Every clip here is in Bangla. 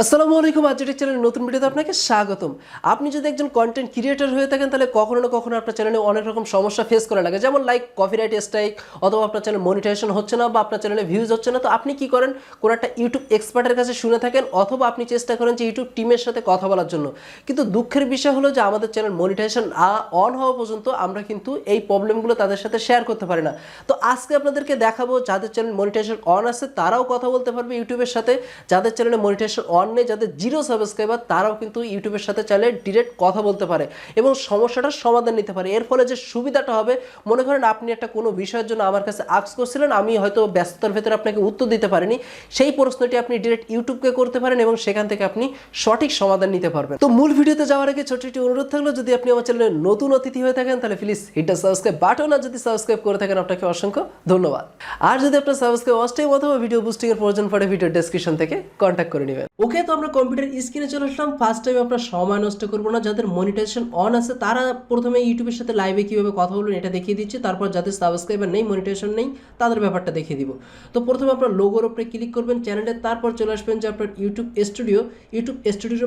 আসসালামু আলাইকুম। rjtech চ্যানেলের নতুন ভিডিওতে আপনাকে স্বাগতম। আপনি যদি একজন কন্টেন্ট ক্রিয়েটর হয়ে থাকেন তাহলে কখনো না কখনো আপনার চ্যানেলে অনেক রকম সমস্যা ফেস করা লাগে, যেমন লাইক কপিরাইট স্ট্রাইক, অথবা আপনার চ্যানেল মনিটাইজেশন হচ্ছে না বা আপনার চ্যানেলে ভিউজ হচ্ছে না। তো আপনি কি করেন, কোনো একটা ইউটিউব এক্সপার্টের কাছে শুনে থাকেন, অথবা আপনি চেষ্টা করেন যে ইউটিউব টিমের সাথে কথা বলার জন্য। কিন্তু দুঃখের বিষয় হলো যে আমাদের চ্যানেল মনিটাইজেশন অন হওয়া পর্যন্ত আমরা কিন্তু এই প্রবলেমগুলো তাদের সাথে শেয়ার করতে পারি না। তো আজকে আপনাদেরকে দেখাবো যাদের চ্যানেল মনিটাইজেশন অন আছে তারাও কথা বলতে পারবে ইউটিউবের সাথে, যাদের চ্যানেলে মনিটাইজেশন অন নেই, যাদের জিরো সাবস্ক্রাইবার তারাও কিন্তু ইউটিউবের সাথে চাইলে ডিরেক্ট কথা বলতে পারে এবং সমস্যাটার সমাধান নিতে পারে। এর ফলে যে সুবিধাটা হবে, মনে করেন আপনি একটা কোনো বিষয়ের জন্য আমার কাছে আস্ক করছিলেন, আমি হয়তো ব্যস্ততার ভেতরে আপনাকে উত্তর দিতে পারিনি, সেই প্রশ্নটি আপনি ডিরেক্ট ইউটিউবকে করতে পারেন এবং সেখান থেকে আপনি সঠিক সমাধান নিতে পারবেন। তো মূল ভিডিওতে যাওয়ার আগে ছোট্ট একটি অনুরোধ থাকলো, যদি আপনি আমার চ্যানেলে নতুন অতিথি হয়ে থাকেন তাহলে please hit the subscribe button, আর যদি সাবস্ক্রাইব করে থাকেন আপনাকে অসংখ্য ধন্যবাদ। আর যদি আপনার সাবস্ক্রাইব ওয়াচ টাইম অথবা ভিডিও বুস্টিং এর প্রয়োজন পড়ে, ভিডিও ডেসক্রিপশন থেকে কন্ট্যাক্ট করে নেবেন। ওকে, তো আমরা কম্পিউটার স্ক্রিনে চলে আসলাম। ফার্স্ট টাইম আপনার সময় নষ্ট করবো না, যাদের মনিটাইজেশন অন আছে তারা প্রথমে ইউটিউবের সাথে লাইভে কীভাবে কথা বলবেন এটা দেখিয়ে দিচ্ছি, তারপর যাদের সাবস্ক্রাইবার নেই, মনিটাইজেশন নেই, তাদের ব্যাপারটা দেখিয়ে দিব। তো প্রথমে আপনার লোগোর উপরে ক্লিক করবেন চ্যানেলের, তারপর চলে আসবেন যে আপনার ইউটিউব স্টুডিওর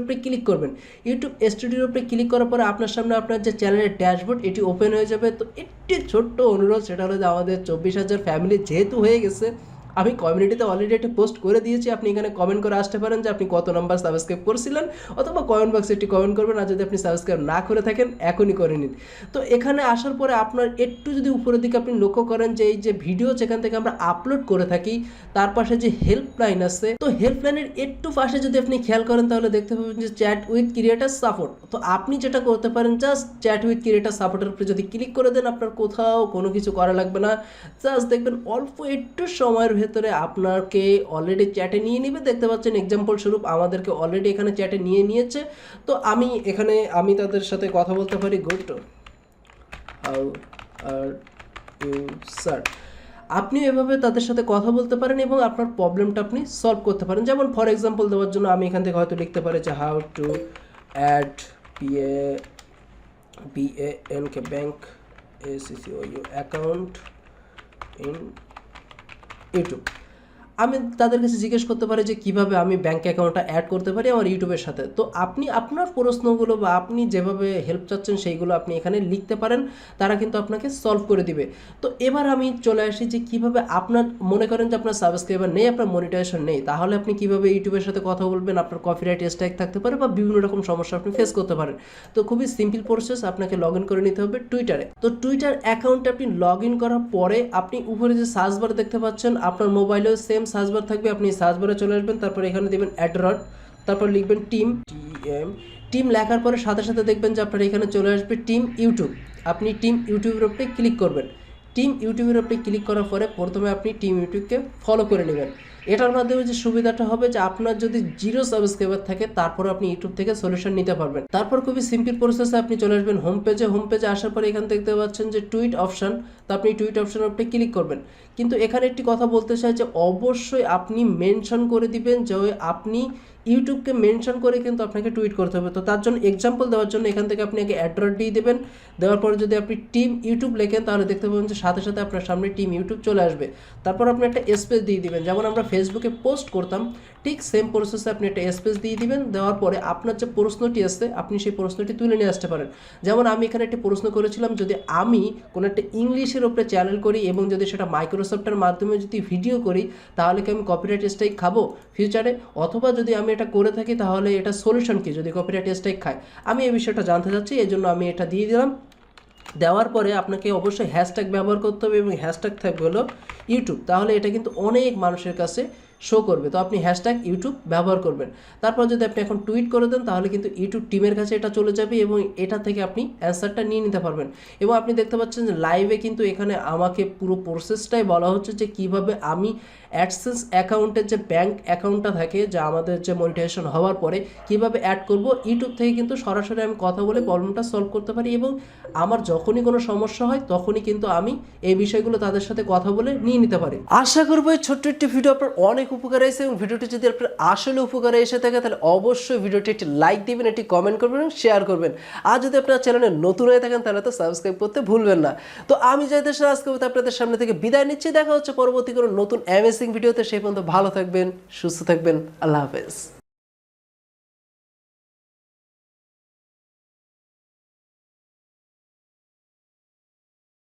উপরে ক্লিক করবেন। ইউটিউব স্টুডিওর উপরে ক্লিক করার পরে আপনার সামনে আপনার যে চ্যানেলের ড্যাশবোর্ড এটি ওপেন হয়ে যাবে। তো একটি ছোট্ট অনুরোধ, সেটা হলো যে আমাদের 24,000 ফ্যামিলি যেহেতু হয়ে গেছে, আমি কমিউনিটিতে অলরেডি একটা পোস্ট করে দিয়েছি, আপনি এখানে কমেন্ট করে আসতে পারেন যে আপনি কত নাম্বার সাবস্ক্রাইব করছিলেন, অথবা কমেন্ট বক্সে একটি কমেন্ট করবেন। আর যদি আপনি সাবস্ক্রাইব না করে থাকেন এখনই করে নিন। তো এখানে আসার পরে আপনার একটু যদি উপরের দিকে আপনি লক্ষ্য করেন যে এই যে ভিডিও যেখান থেকে আমরা আপলোড করে থাকি তার পাশে যে হেল্পলাইন আছে, তো হেল্পলাইনের একটু পাশে যদি আপনি খেয়াল করেন তাহলে দেখতে পাবেন যে চ্যাট উইথ ক্রিয়েটার সাপোর্ট। তো আপনি যেটা করতে পারেন, জাস্ট চ্যাট উইথ ক্রিয়েটার সাপোর্টের উপরে যদি ক্লিক করে দেন, আপনার কোথাও কোনো কিছু করা লাগবে না। জাস্ট দেখবেন অল্প একটু সময়ের ভেতরে আপনাকে অলরেডি চ্যাটে নিয়ে নেবে। দেখতে পাচ্ছেন এক্সাম্পল স্বরূপ আমাদেরকে অলরেডি এখানে চ্যাটে নিয়ে নিয়েছে। তো আমি তাদের সাথে কথা বলতে পারি, good how are you sir. আপনি এভাবে তাদের সাথে কথা বলতে পারেন এবং আপনার প্রবলেমটা আপনি সলভ করতে পারেন। যেমন ফর এক্সাম্পল দেওয়ার জন্য আমি এখান থেকে হয়তো লিখতে পারি যে how to add BANK bank ACCOU account in YouTube. আমি তাদের কাছে জিজ্ঞেস করতে পারি যে কিভাবে আমি ব্যাঙ্ক অ্যাকাউন্টটা অ্যাড করতে পারি আমার ইউটিউবের সাথে। তো আপনি আপনার প্রশ্নগুলো বা আপনি যেভাবে হেল্প চাচ্ছেন সেইগুলো আপনি এখানে লিখতে পারেন, তারা কিন্তু আপনাকে সলভ করে দিবে। তো এবার আমি চলে আসি যে কিভাবে আপনার মনে করেন যে আপনার সাবস্ক্রাইবার নেই, আপনার মনিটাইজেশন নেই, তাহলে আপনি কিভাবে ইউটিউবের সাথে কথা বলবেন। আপনার কপিরাইট স্ট্রাইক থাকতে পারে বা বিভিন্ন রকম সমস্যা আপনি ফেস করতে পারেন। তো খুবই সিম্পল প্রসেস, আপনাকে লগ ইন করে নিতে হবে টুইটারে। তো টুইটার অ্যাকাউন্টে আপনি লগ ইন করার পরে আপনি উপরে যে সার্চ বার দেখতে পাচ্ছেন, আপনার মোবাইলেও সেম সার্চ বার থাকবে, আপনি সার্চ বারে চলে আসবেন, তারপর এখানে দেবেন অ্যাড্রড, তারপর লিখবেন টিম লেখার পরে সাথে সাথে দেখবেন যে আপনার এখানে চলে আসবে টিম ইউটিউব। আপনি টিম ইউটিউবের উপরে ক্লিক করবেন। টিম ইউটিউবের উপরে ক্লিক করার পরে প্রথমে আপনি টিম ইউটিউবকে ফলো করে নেবেন। এটার মাধ্যমে যে সুবিধাটা হবে যে আপনার যদি জিরো সাবস্ক্রাইবার থাকে তারপর আপনি ইউটিউব থেকে সলিউশন নিতে পারবেন। তারপর খুবই সিম্পল প্রসেসে আপনি চলে আসবেন হোম পেজে আসার পরে এখানে দেখতে পাচ্ছেন যে টুইট অপশন, তো আপনি টুইট অপশনের উপরে ক্লিক করবেন। কিন্তু এখানে একটি কথা বলতে চাই যে অবশ্যই আপনি মেনশন করে দিবেন যে আপনি ইউটিউবকে মেনশন করে কিন্তু আপনাকে টুইট করতে হবে। তো তার জন্য এক্সাম্পল দেওয়ার জন্য এখান থেকে আপনি আগে অ্যাড্রড দিয়ে দেবেন। দেওয়ার পরে যদি আপনি টিম ইউটিউব লেখেন তাহলে দেখতে পাবেন যে সাথে সাথে আপনার সামনে টিম ইউটিউব চলে আসবে। তারপর আপনি একটা স্পেস দিয়ে দিবেন, যেমন আমরা ফেসবুকে পোস্ট করতাম ঠিক সেম প্রসেসে আপনি একটা স্পেস দিয়ে দিবেন। দেওয়ার পরে আপনার যে প্রশ্নটি আসছে আপনি সেই প্রশ্নটি তুলে নিয়ে আসতে পারেন। যেমন আমি এখানে একটি প্রশ্ন করেছিলাম, যদি আমি কোনো একটা ইংলিশের উপরে চ্যানেল করি এবং যদি সেটা মাইক্রোসফটের মাধ্যমে যদি ভিডিও করি তাহলে কি আমি কপিরাইট স্ট্রাইক খাবো ফিউচারে, অথবা যদি আমি এটা করে থাকি তাহলে এটা সলিউশন কি যদি কপিরাইট স্ট্রাইক খায়, আমি এই বিষয়টা জানতে চাচ্ছি, এই জন্য আমি এটা দিয়ে দিলাম। দেওয়ার পরে আপনাকে অবশ্যই হ্যাশট্যাগ ব্যবহার করতে হবে এবং হ্যাশট্যাগ থাকবে হলো ইউটিউব, তাহলে এটা কিন্তু অনেক মানুষের কাছে শো করবে। তো আপনি হ্যাশট্যাগ ইউটিউব ব্যবহার করবেন। তারপর যদি আপনি এখন টুইট করে দেন তাহলে কিন্তু ইউটিউব টিমের কাছে এটা চলে যাবে এবং এটা থেকে আপনি অ্যান্সারটা নিয়ে নিতে পারবেন। এবং আপনি দেখতে পাচ্ছেন যে লাইভে কিন্তু এখানে আমাকে পুরো প্রসেসটাই বলা হচ্ছে যে কিভাবে আমি অ্যাডসেন্স অ্যাকাউন্টের যে ব্যাঙ্ক অ্যাকাউন্টটা থাকে যা আমাদের যে মনিটাইজেশন হওয়ার পরে কিভাবে অ্যাড করব, ইউটিউব থেকে কিন্তু সরাসরি আমি কথা বলে প্রবলেমটা সলভ করতে পারি এবং আমার যখনই কোনো সমস্যা হয় তখনই কিন্তু আমি এই বিষয়গুলো তাদের সাথে কথা বলে নিয়ে নিতে পারি। আশা করবো এই ছোট্ট একটি ভিডিও আপনার অনেক উপকারে এসে, এবং ভিডিওটি যদি আপনার আসলে উপকারে এসে থাকে তাহলে অবশ্যই ভিডিওটি একটি লাইক দিবেন, একটি কমেন্ট করবেন এবং শেয়ার করবেন। আর যদি আপনার চ্যানেলে নতুন হয়ে থাকেন তাহলে তো সাবস্ক্রাইব করতে ভুলবেন না। তো আমি যাদের সাথে আজকে আপনাদের সামনে থেকে বিদায় নিচ্ছি, দেখা হচ্ছে পরবর্তী কোনো নতুন অ্যামেজিং ভিডিওতে। সেই পর্যন্ত ভালো থাকবেন, সুস্থ থাকবেন, আল্লাহ হাফেজ।